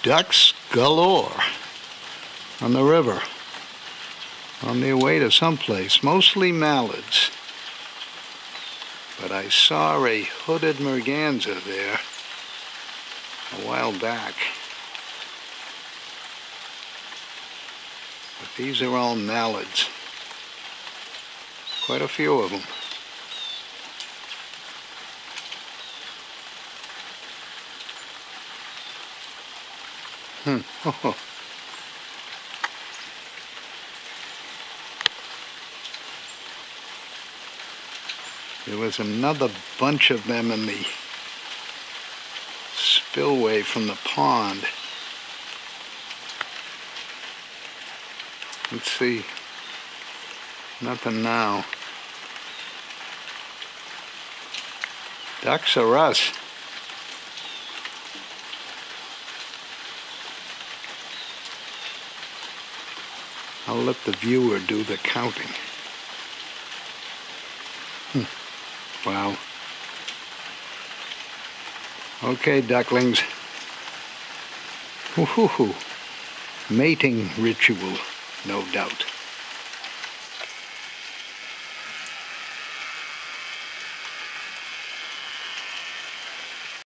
Ducks galore on the river, on their way to someplace, mostly mallards. But I saw a hooded merganser there a while back. But these are all mallards. Quite a few of them. Oh. There was another bunch of them in the spillway from the pond. Let's see. Nothing now. Ducks are us. I'll let the viewer do the counting. Wow. Okay, ducklings. Mating ritual, no doubt.